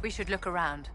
We should look around.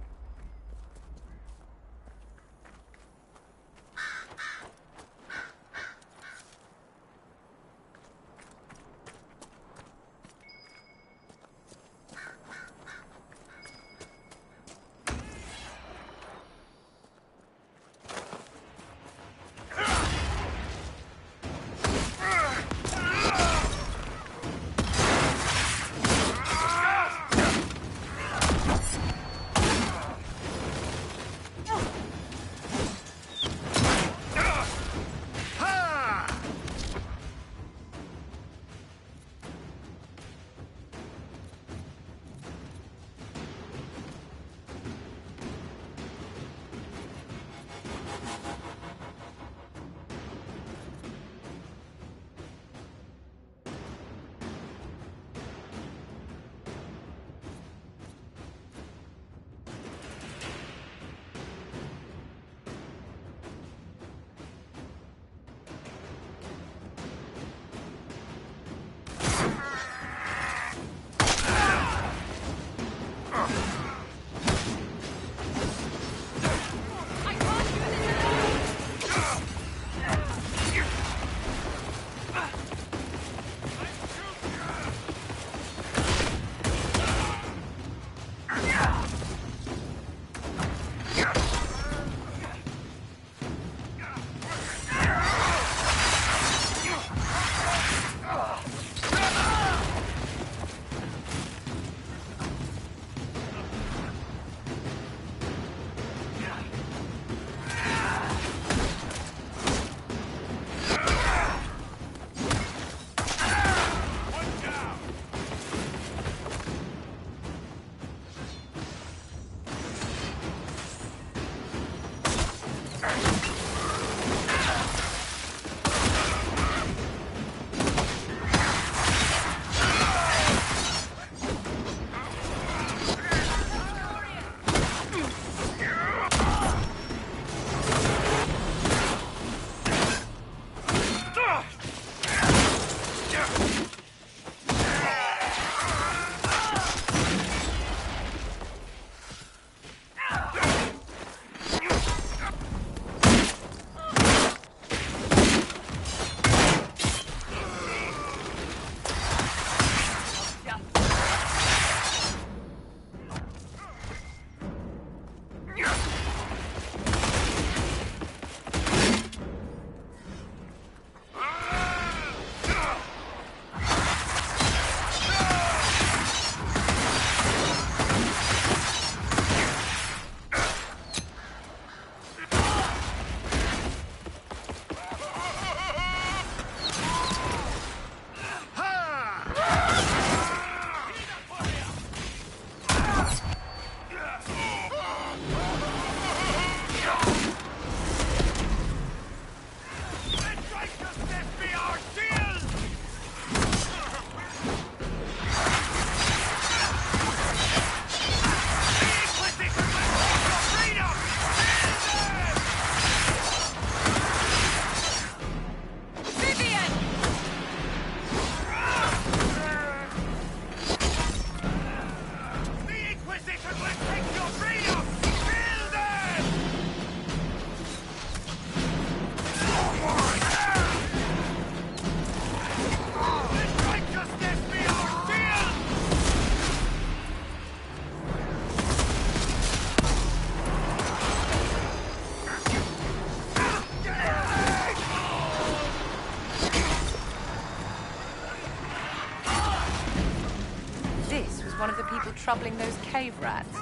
One of the people troubling those cave rats.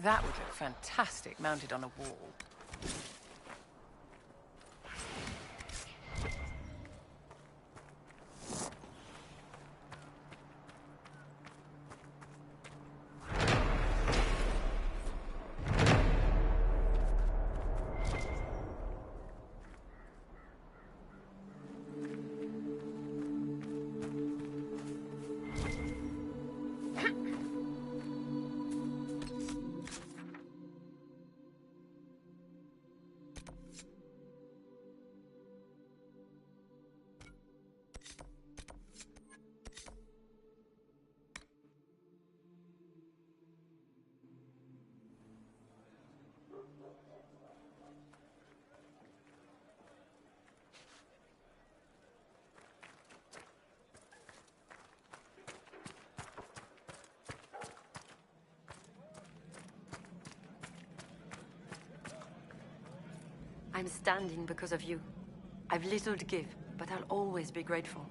That would look fantastic mounted on a wall. I'm standing because of you. I've little to give, but I'll always be grateful.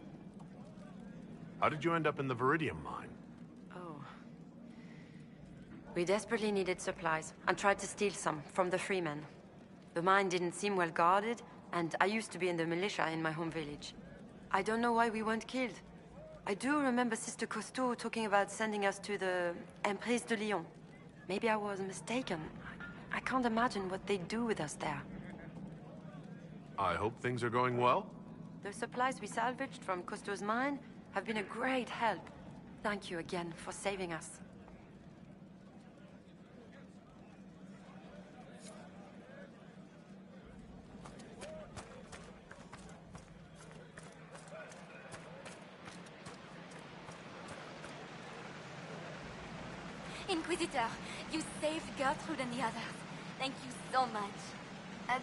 How did you end up in the Viridium mine? Oh. We desperately needed supplies, and tried to steal some from the freemen. The mine didn't seem well guarded, and I used to be in the militia in my home village. I don't know why we weren't killed. I do remember Sister Costeau talking about sending us to the Emprise de Lyon. Maybe I was mistaken. I can't imagine what they'd do with us there. I hope things are going well. The supplies we salvaged from Costeau's mine have been a great help. Thank you again for saving us. Inquisitor, you saved Gertrude and the others. Thank you so much.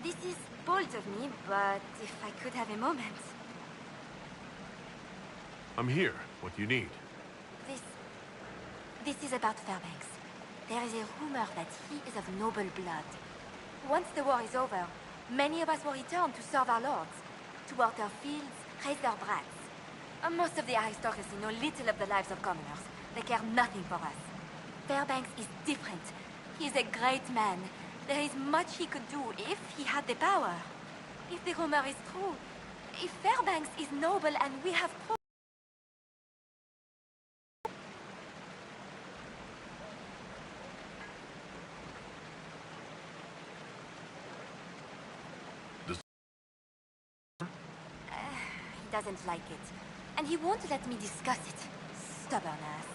This is bold of me, but if I could have a moment... I'm here. What do you need? This is about Fairbanks. There is a rumor that he is of noble blood. Once the war is over, many of us will return to serve our lords, to work their fields, raise their brats. Most of the aristocracy know little of the lives of commoners. They care nothing for us. Fairbanks is different. He is a great man. There is much he could do if he had the power. If the rumor is true, if Fairbanks is noble and we have proof... He doesn't like it. And he won't let me discuss it. Stubborn ass.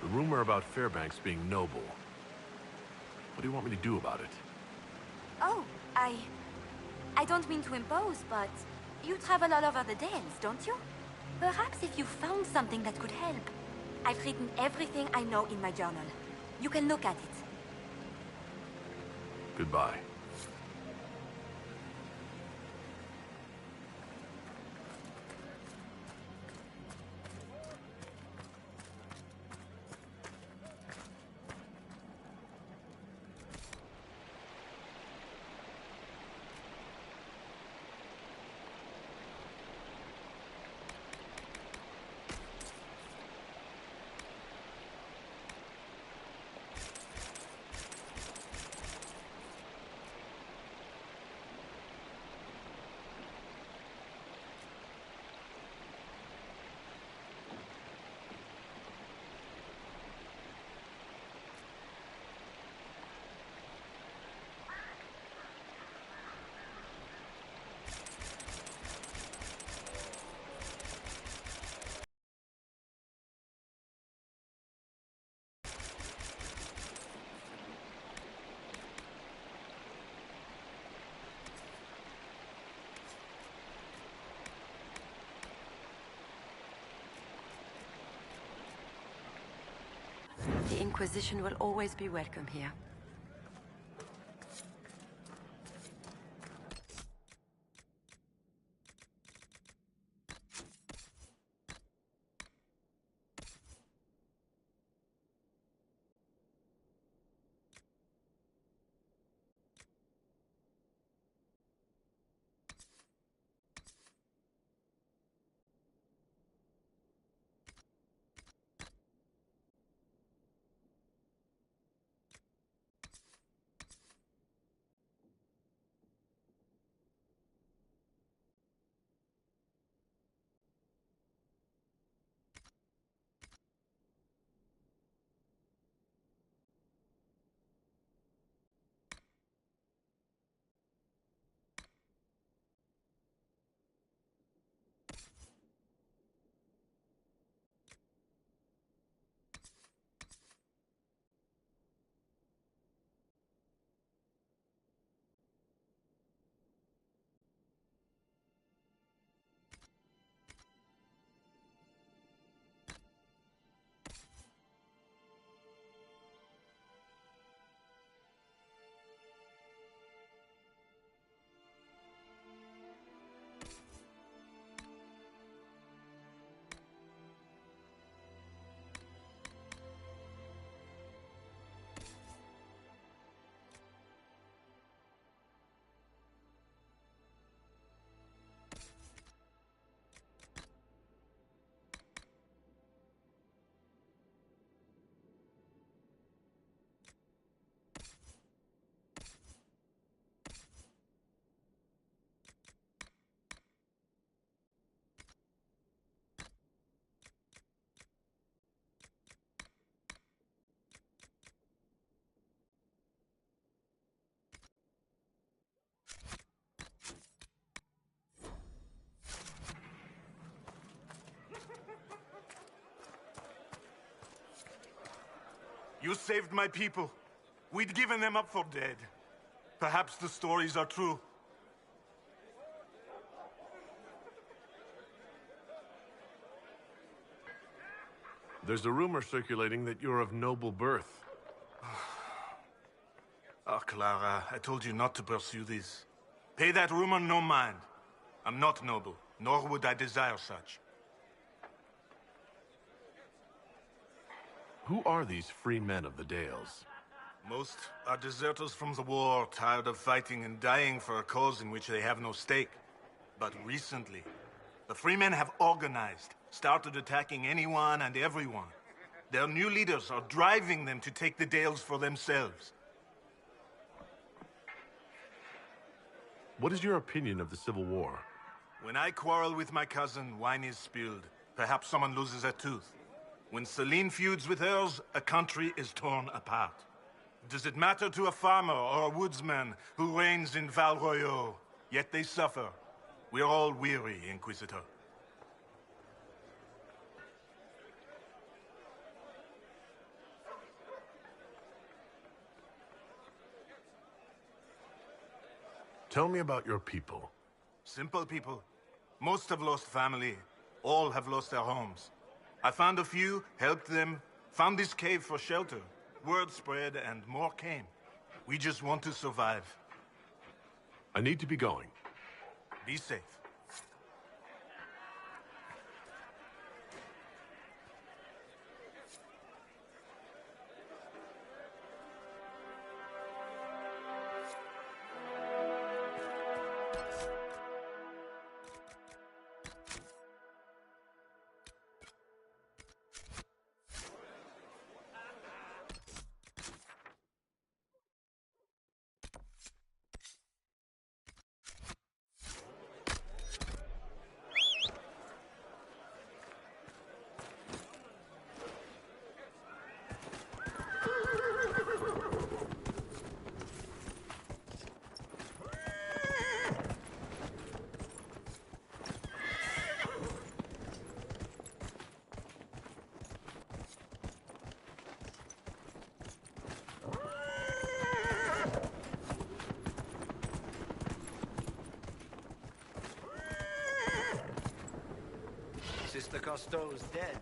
The rumor about Fairbanks being noble. What do you want me to do about it? Oh, I don't mean to impose, but you travel all over the Dales, don't you? Perhaps if you found something that could help. I've written everything I know in my journal. You can look at it. Goodbye. The Inquisition will always be welcome here. You saved my people. We'd given them up for dead. Perhaps the stories are true. There's a rumor circulating that you're of noble birth. Oh, Clara, I told you not to pursue this. Pay that rumor no mind. I'm not noble, nor would I desire such. Who are these free men of the Dales? Most are deserters from the war, tired of fighting and dying for a cause in which they have no stake. But recently, the free men have organized, started attacking anyone and everyone. Their new leaders are driving them to take the Dales for themselves. What is your opinion of the Civil War? When I quarrel with my cousin, wine is spilled. Perhaps someone loses a tooth. When Celine feuds with hers, a country is torn apart. Does it matter to a farmer or a woodsman who reigns in Val Royaux? Yet they suffer. We're all weary, Inquisitor. Tell me about your people. Simple people. Most have lost family. All have lost their homes. I found a few, helped them, found this cave for shelter. Word spread and more came. We just want to survive. I need to be going. Be safe. Sister Cousteau's dead.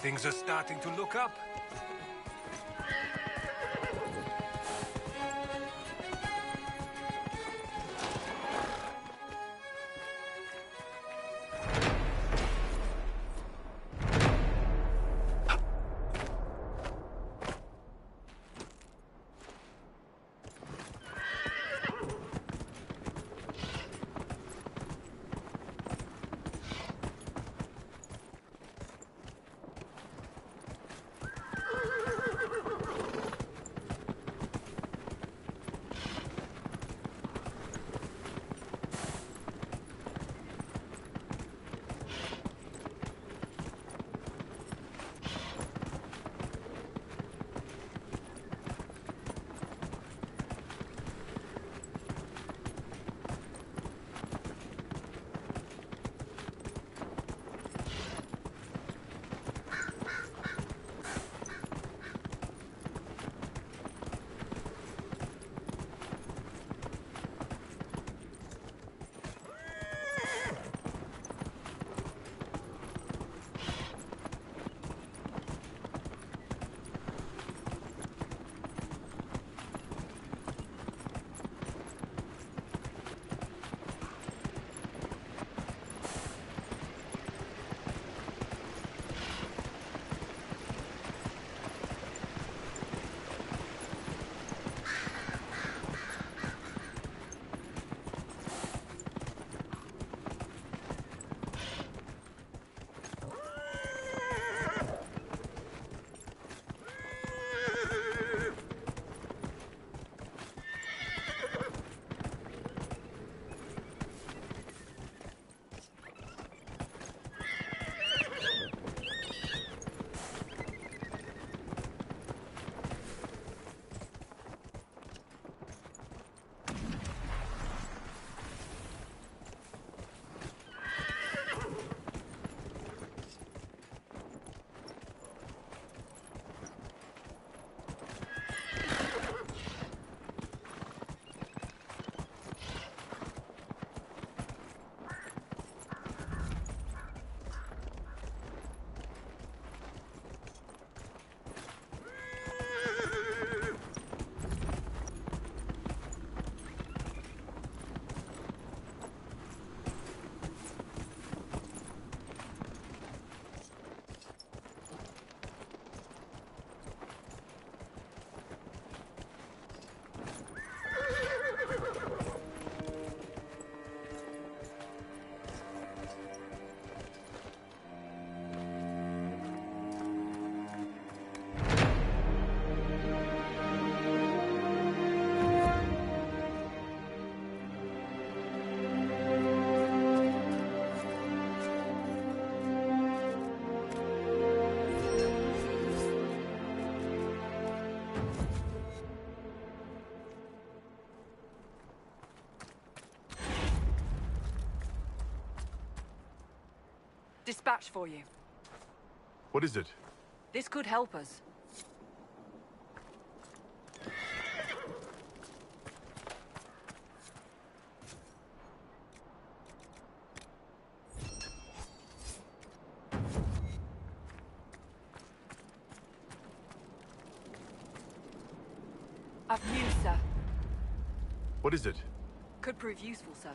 Things are starting to look up. dispatch for you. What is it? This could help us. I've news, sir. What is it? Could prove useful, sir.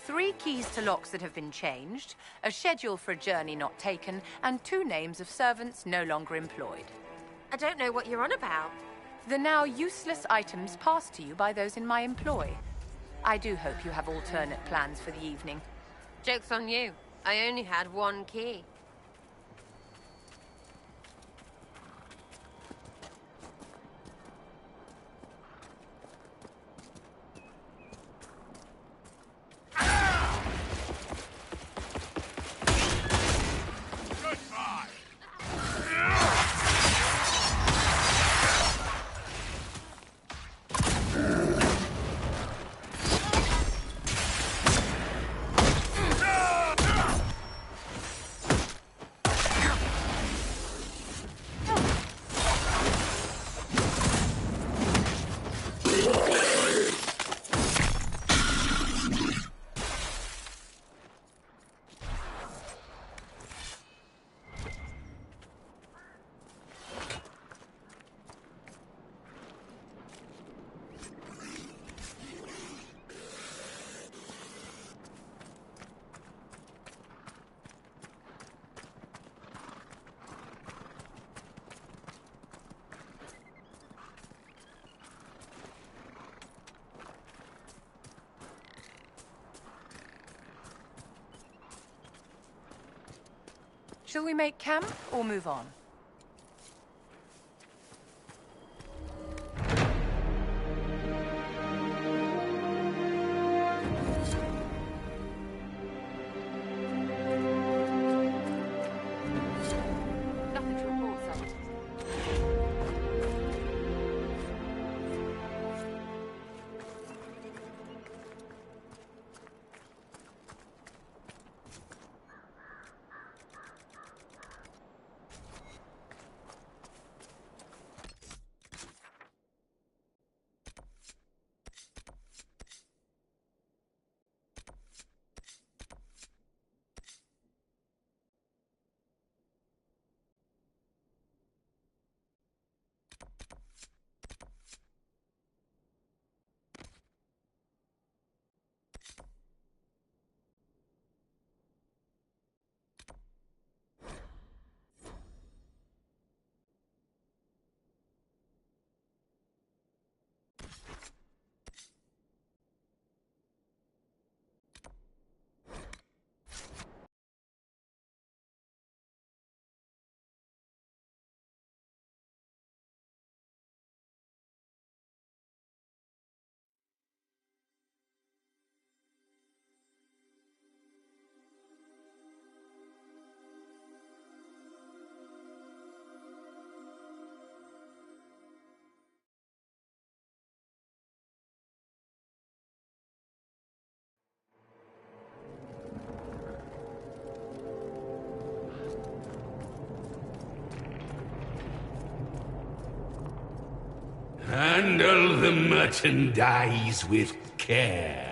Three keys to locks that have been changed, a schedule for a journey not taken, and 2 names of servants no longer employed. I don't know what you're on about. The now useless items passed to you by those in my employ. I do hope you have alternate plans for the evening. Joke's on you. I only had 1 key. Shall we make camp or move on? Nothing to report, Sergeant. Handle the merchandise with care.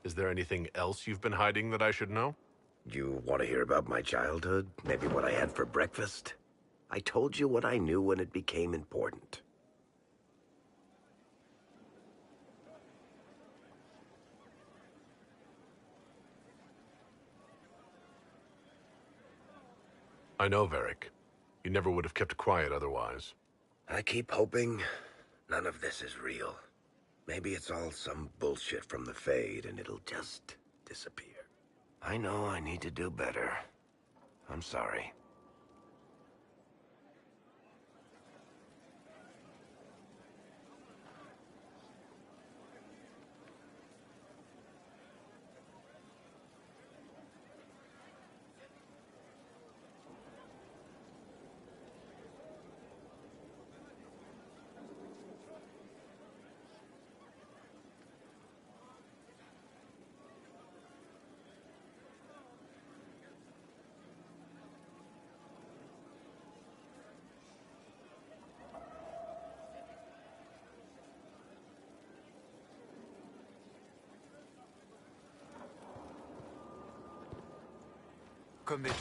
Is there anything else you've been hiding that I should know? You want to hear about my childhood? Maybe what I had for breakfast? I told you what I knew when it became important. I know, Varric. You never would have kept quiet otherwise. I keep hoping none of this is real. Maybe it's all some bullshit from the Fade and it'll just disappear. I know I need to do better. I'm sorry.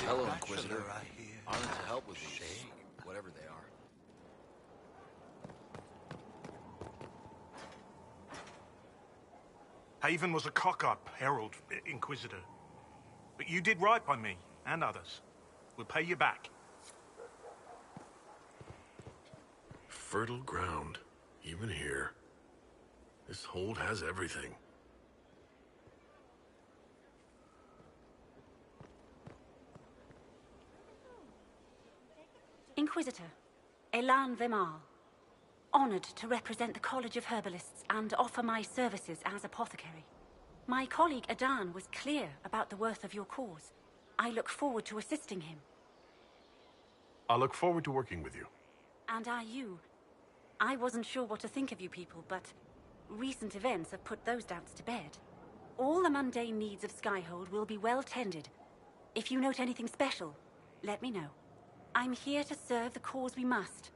Hello, Inquisitor. Honored to help with these, whatever they are. Haven was a cock-up, Herald, Inquisitor. But you did right by me, and others. We'll pay you back. Fertile ground, even here. This hold has everything. Inquisitor, Elan Vimar. Honored to represent the College of Herbalists and offer my services as apothecary. My colleague Adan was clear about the worth of your cause. I look forward to assisting him. I look forward to working with you. And are you? I wasn't sure what to think of you people, but recent events have put those doubts to bed. All the mundane needs of Skyhold will be well tended. If you note anything special, let me know. I'm here to serve the cause we must.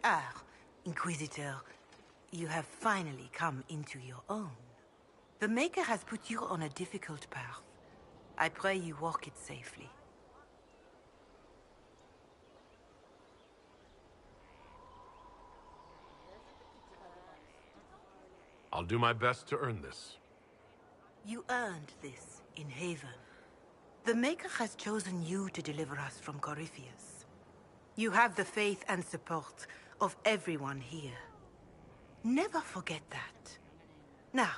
Ah, Inquisitor, you have finally come into your own. The Maker has put you on a difficult path. I pray you walk it safely. I'll do my best to earn this. You earned this in Haven. The Maker has chosen you to deliver us from Corypheus. You have the faith and support of everyone here. Never forget that. Now,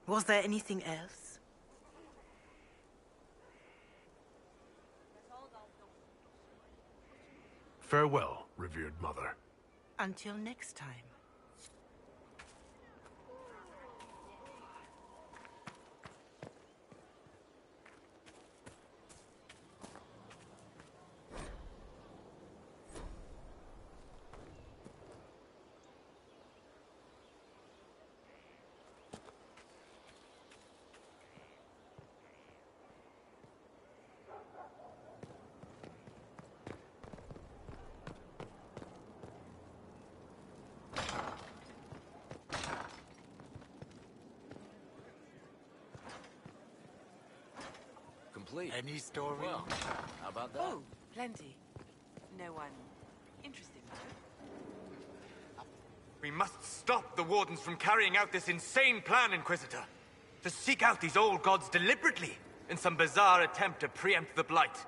was there anything else? Farewell, revered mother. Until next time. complete. Any story? Well, how about that? Oh, plenty. No one interesting, though. We must stop the Wardens from carrying out this insane plan, Inquisitor. To seek out these old gods deliberately in some bizarre attempt to preempt the Blight.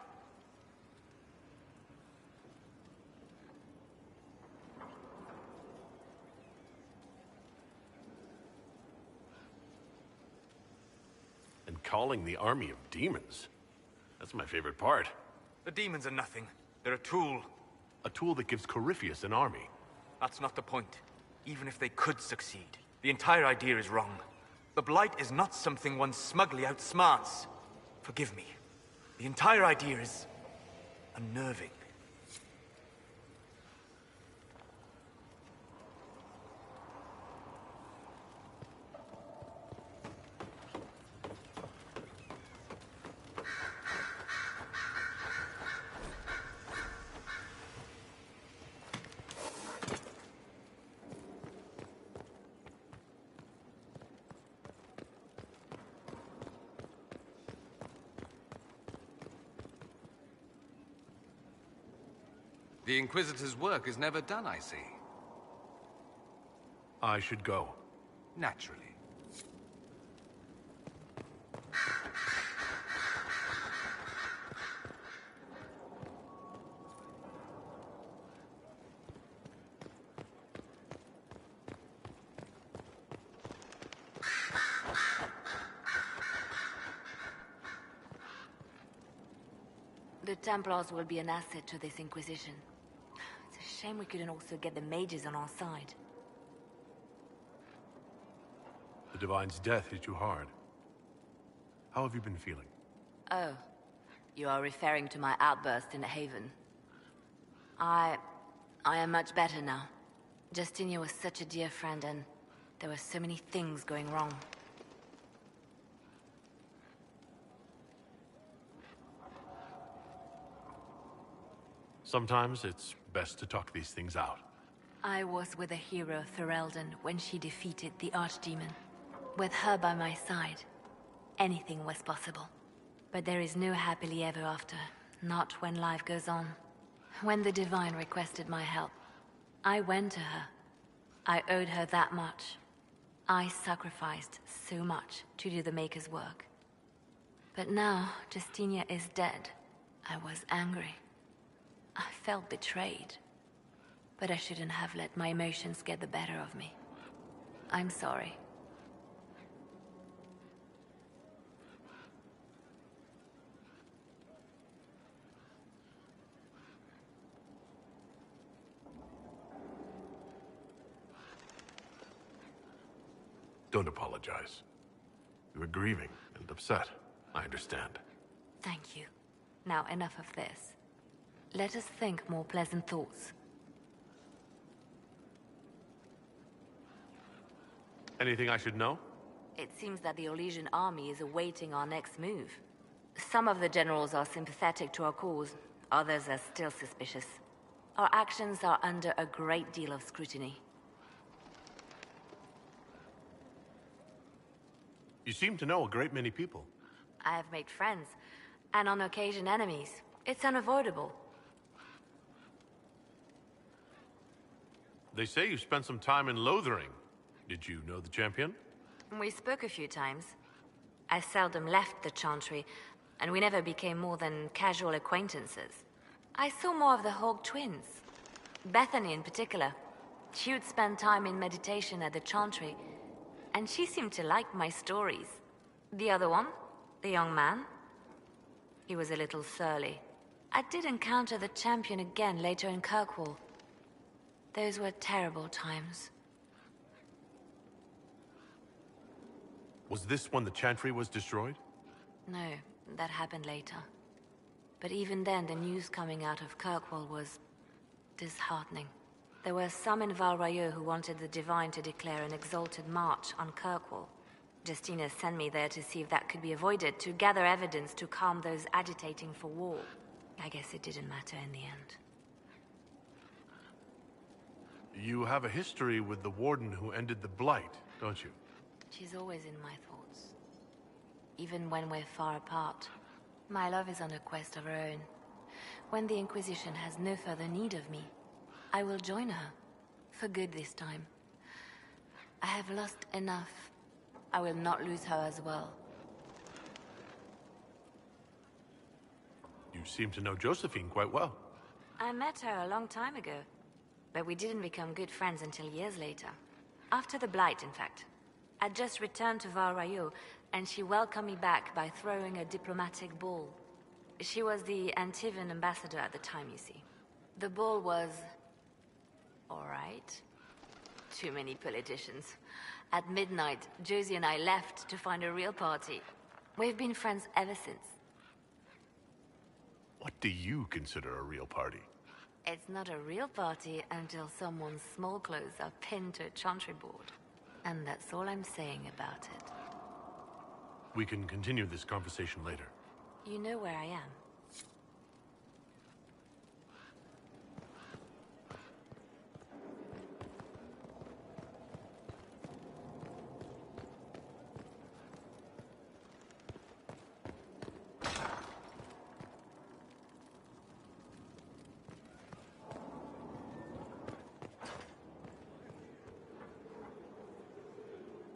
And calling the army of demons. That's my favorite part. The demons are nothing. They're a tool. A tool that gives Corypheus an army. That's not the point. Even if they could succeed, the entire idea is wrong. The Blight is not something one smugly outsmarts. Forgive me. The entire idea is unnerving. The Inquisitor's work is never done, I see. I should go. Naturally. The Templars will be an asset to this Inquisition. It's a shame we couldn't also get the mages on our side. The Divine's death hit you hard. How have you been feeling? Oh, you are referring to my outburst in Haven. I am much better now. Justinia was such a dear friend, and there were so many things going wrong. Sometimes it's best to talk these things out. I was with the hero Ferelden when she defeated the Archdemon. With her by my side, anything was possible. But there is no happily ever after, not when life goes on. When the Divine requested my help, I went to her. I owed her that much. I sacrificed so much to do the Maker's work. But now, Justinia is dead. I was angry. I felt betrayed. But I shouldn't have let my emotions get the better of me. I'm sorry. Don't apologize. You were grieving and upset. I understand. Thank you. Now enough of this. Let us think more pleasant thoughts. Anything I should know? It seems that the Orlesian army is awaiting our next move. Some of the generals are sympathetic to our cause, others are still suspicious. Our actions are under a great deal of scrutiny. You seem to know a great many people. I have made friends, and on occasion enemies. It's unavoidable. They say you spent some time in Lothering. Did you know the champion? We spoke a few times. I seldom left the Chantry, and we never became more than casual acquaintances. I saw more of the Hawk twins. Bethany in particular. She would spend time in meditation at the Chantry, and she seemed to like my stories. The other one, the young man, he was a little surly. I did encounter the champion again later in Kirkwall. Those were terrible times. Was this when the Chantry was destroyed? No, that happened later. But even then, the news coming out of Kirkwall was disheartening. There were some in Val Royeaux who wanted the Divine to declare an exalted march on Kirkwall. Justina sent me there to see if that could be avoided, to gather evidence to calm those agitating for war. I guess it didn't matter in the end. You have a history with the Warden who ended the Blight, don't you? She's always in my thoughts. Even when we're far apart. My love is on a quest of her own. When the Inquisition has no further need of me, I will join her. For good this time. I have lost enough. I will not lose her as well. You seem to know Josephine quite well. I met her a long time ago, but we didn't become good friends until years later. After the Blight, in fact. I'd just returned to Val Rayo, and she welcomed me back by throwing a diplomatic ball. She was the Antivan ambassador at the time, you see. The ball was... alright. Too many politicians. At midnight, Josie and I left to find a real party. We've been friends ever since. What do you consider a real party? It's not a real party until someone's small clothes are pinned to a chantry board. And that's all I'm saying about it. We can continue this conversation later. You know where I am.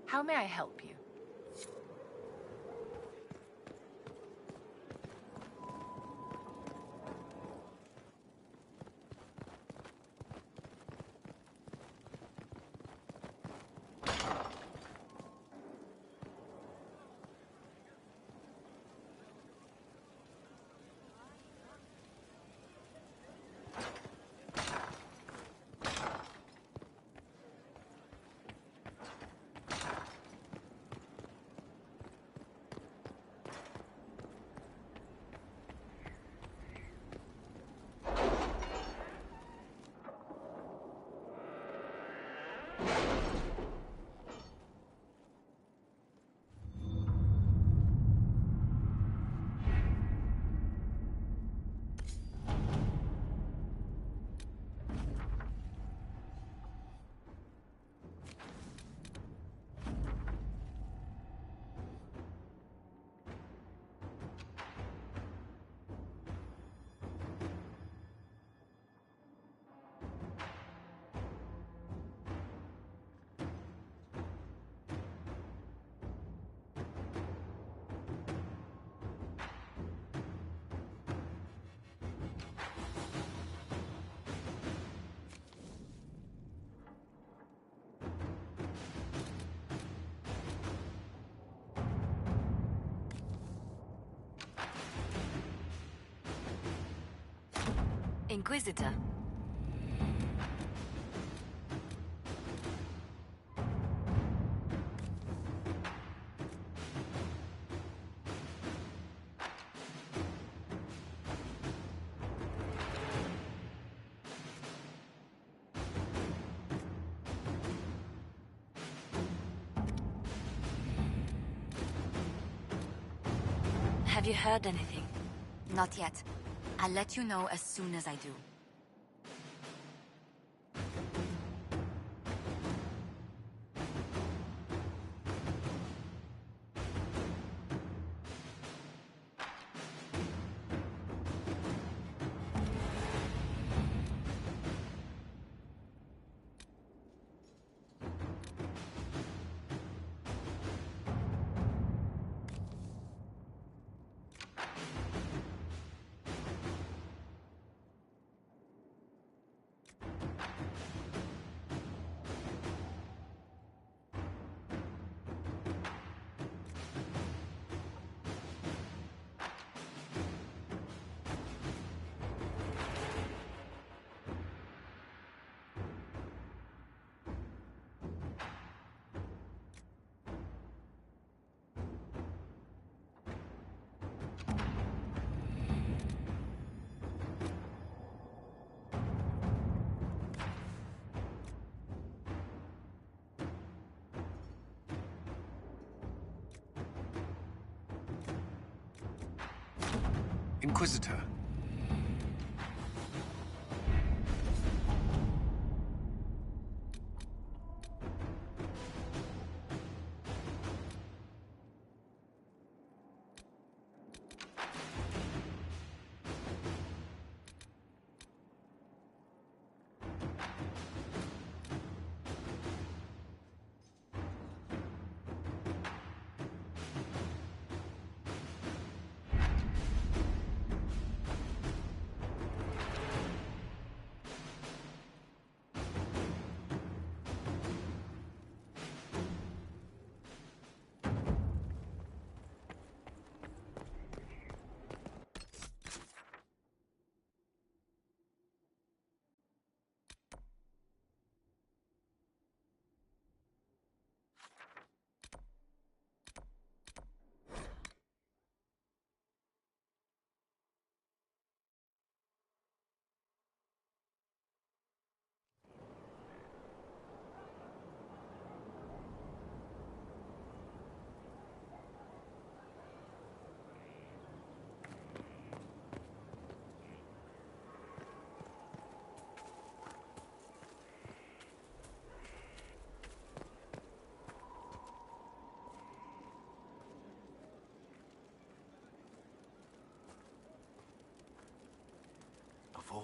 How may I help you? Inquisitor. Have you heard anything? Not yet. I'll let you know as soon as I do. Inquisitor.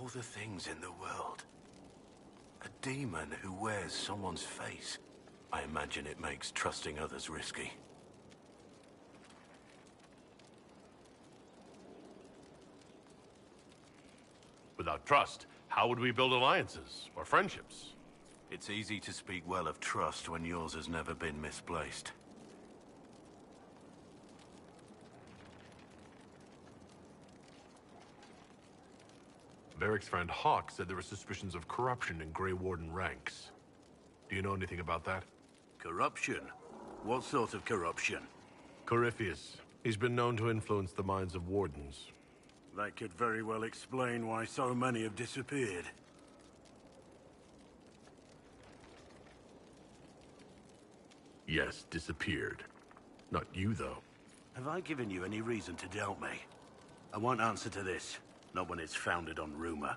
all the things in the world. A demon who wears someone's face. I imagine it makes trusting others risky. Without trust, how would we build alliances or friendships? It's easy to speak well of trust when yours has never been misplaced. Varric's friend Hawk said there were suspicions of corruption in Grey Warden ranks. Do you know anything about that? Corruption? What sort of corruption? Corypheus. He's been known to influence the minds of wardens. That could very well explain why so many have disappeared. Yes, disappeared. Not you, though. Have I given you any reason to doubt me? I won't answer to this, not when it's founded on rumor.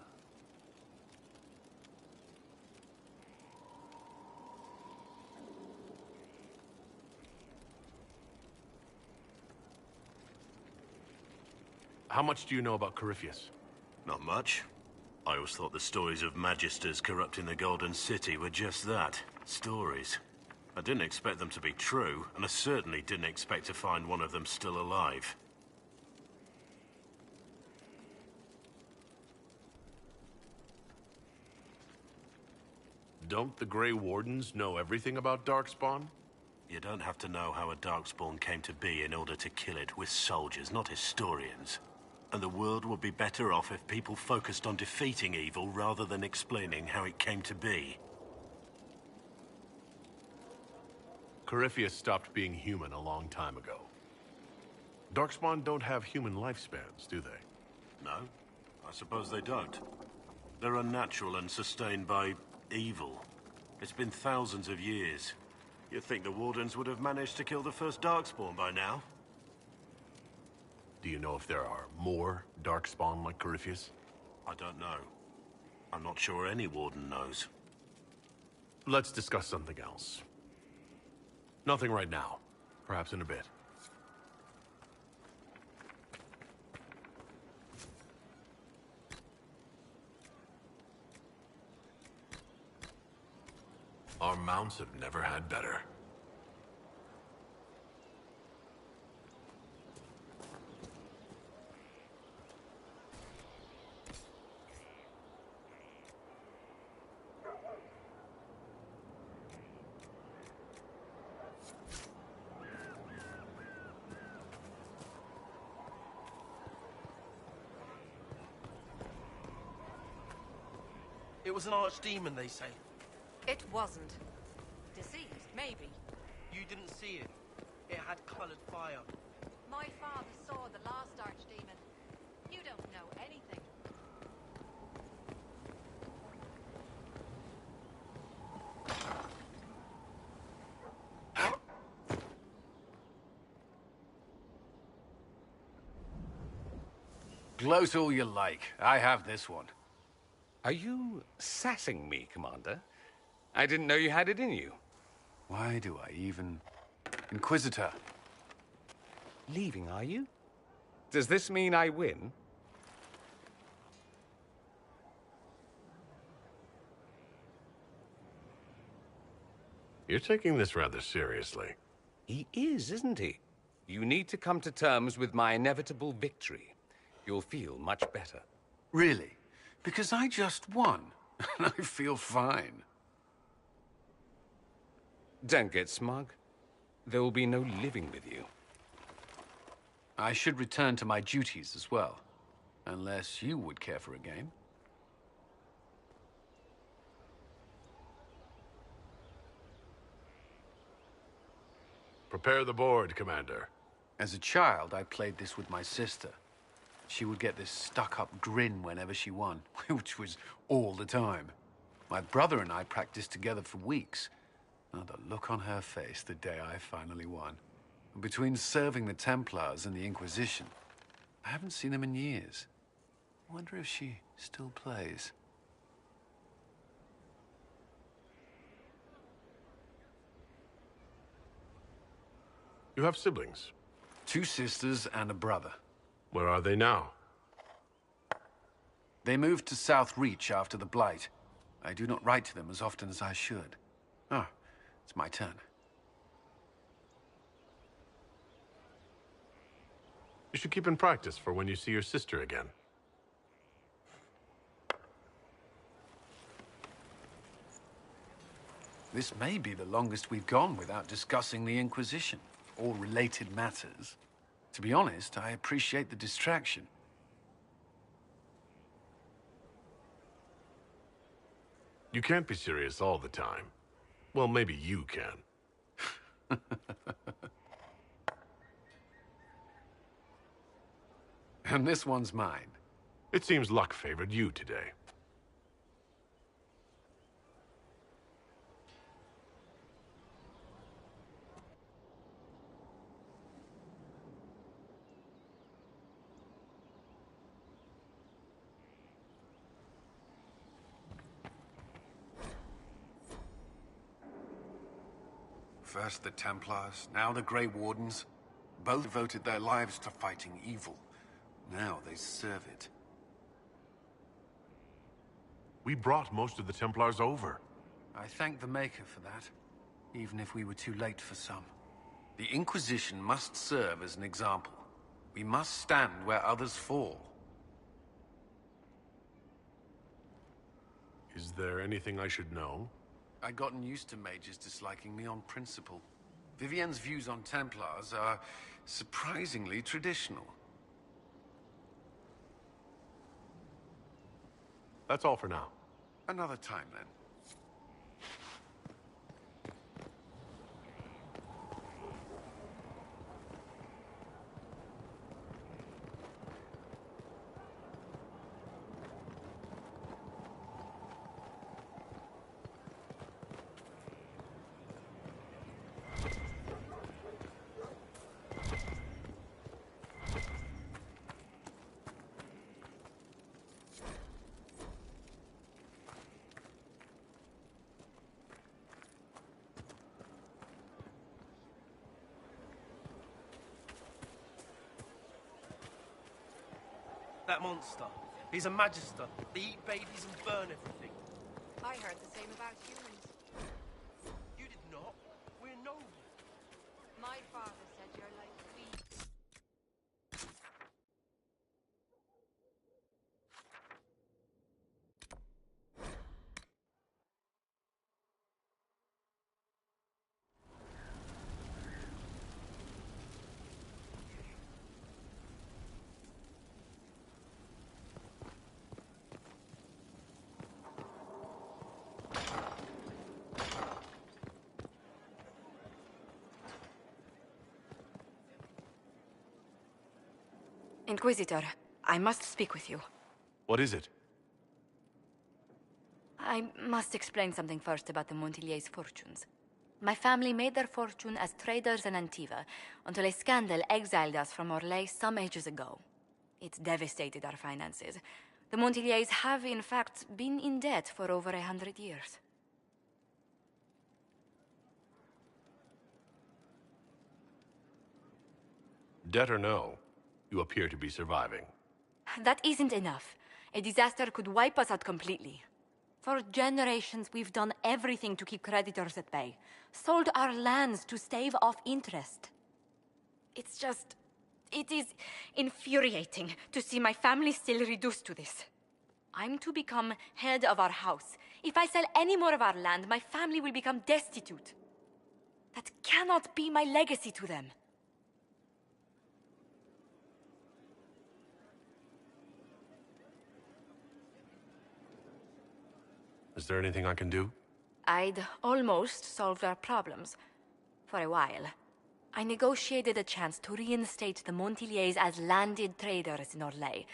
How much do you know about Corypheus? Not much. I always thought the stories of Magisters corrupting the Golden City were just that, stories. I didn't expect them to be true, and I certainly didn't expect to find one of them still alive. Don't the Grey Wardens know everything about Darkspawn? You don't have to know how a Darkspawn came to be in order to kill it. We're soldiers, not historians. And the world would be better off if people focused on defeating evil rather than explaining how it came to be. Corypheus stopped being human a long time ago. Darkspawn don't have human lifespans, do they? No, I suppose they don't. They're unnatural and sustained by evil. It's been thousands of years. You'd think the Wardens would have managed to kill the first Darkspawn by now. Do you know if there are more Darkspawn like Corypheus? I don't know. I'm not sure any Warden knows. Let's discuss something else. Nothing right now. Perhaps in a bit. Our mounts have never had better. It was an archdemon, they say. It wasn't. Deceived, maybe. You didn't see it. It had colored fire. My father saw the last archdemon. You don't know anything. Gloat all you like. I have this one. Are you sassing me, Commander? I didn't know you had it in you. Why do I even... Inquisitor. Leaving, are you? Does this mean I win? You're taking this rather seriously. He is, isn't he? You need to come to terms with my inevitable victory. You'll feel much better. Really? Because I just won, and I feel fine. Don't get smug. There will be no living with you. I should return to my duties as well, unless you would care for a game. Prepare the board, Commander. As a child, I played this with my sister. She would get this stuck-up grin whenever she won, which was all the time. My brother and I practiced together for weeks. Oh, the look on her face the day I finally won. Between serving the Templars and the Inquisition, I haven't seen them in years. I wonder if she still plays. You have siblings? 2 sisters and a brother. Where are they now? They moved to South Reach after the Blight. I do not write to them as often as I should. Ah, it's my turn. You should keep in practice for when you see your sister again. This may be the longest we've gone without discussing the Inquisition, or related matters. To be honest, I appreciate the distraction. You can't be serious all the time. Well, maybe you can. And this one's mine. It seems luck favored you today. First the Templars, now the Grey Wardens. Both devoted their lives to fighting evil. Now they serve it. We brought most of the Templars over. I thank the Maker for that, even if we were too late for some. The Inquisition must serve as an example. We must stand where others fall. Is there anything I should know? I'd gotten used to mages disliking me on principle. Vivienne's views on Templars are surprisingly traditional. That's all for now. Another time, then. That monster. He's a magister. They eat babies and burn everything. I heard the same about humans. You did not. We're noble. My father said you're like weeds. Inquisitor, I must speak with you. What is it? I must explain something first about the Montiliers' fortunes. My family made their fortune as traders in Antiva, until a scandal exiled us from Orlais some ages ago. It devastated our finances. The Montiliers have, in fact, been in debt for over 100 years. Debt or no, you appear to be surviving. That isn't enough. A disaster could wipe us out completely. For generations, we've done everything to keep creditors at bay. Sold our lands to stave off interest. It is infuriating to see my family still reduced to this. I'm to become head of our house. If I sell any more of our land, my family will become destitute. That cannot be my legacy to them. Is there anything I can do? I'd almost solved our problems. For a while. I negotiated a chance to reinstate the Montiliers as landed traders in Orlais.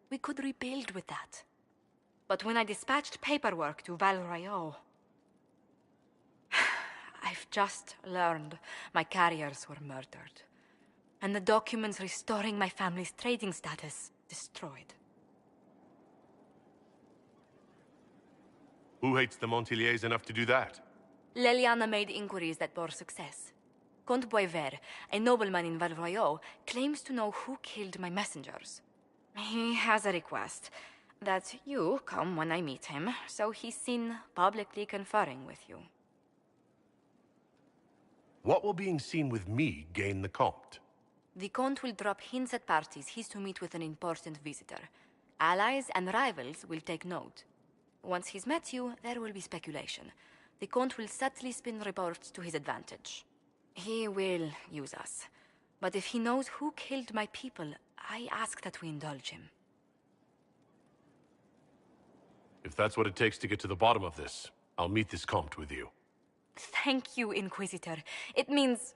We could rebuild with that. But when I dispatched paperwork to Val Royeaux, I've just learned my carriers were murdered. And the documents restoring my family's trading status destroyed. Who hates the Montiliers enough to do that? Leliana made inquiries that bore success. Comte Boisvert, a nobleman in Val Royeaux, claims to know who killed my messengers. He has a request. that you come when I meet him, so he's seen publicly conferring with you. What will being seen with me gain the Comte? The Count will drop hints at parties he's to meet with an important visitor. Allies and rivals will take note. Once he's met you, there will be speculation. The Count will subtly spin reports to his advantage. He will use us. But if he knows who killed my people, I ask that we indulge him. If that's what it takes to get to the bottom of this, I'll meet this Comte with you. Thank you, Inquisitor. It means...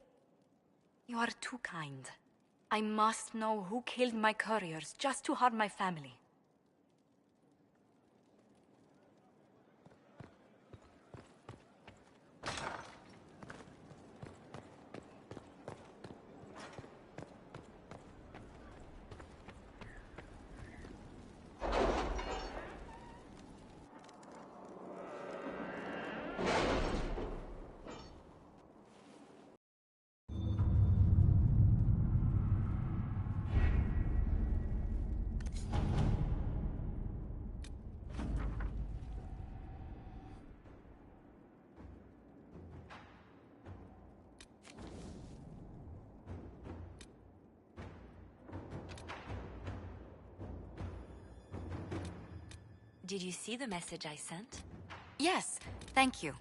you are too kind. I must know who killed my couriers just to harm my family. Did you see the message I sent? Yes, thank you.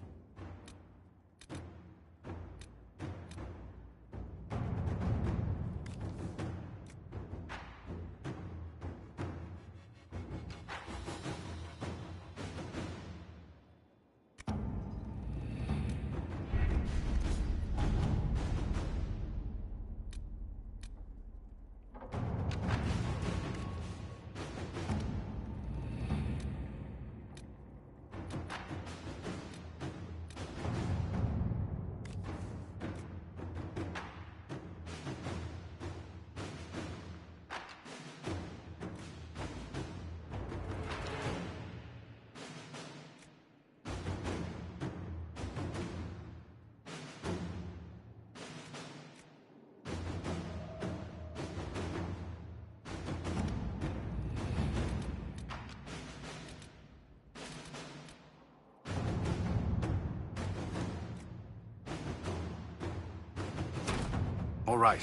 All right.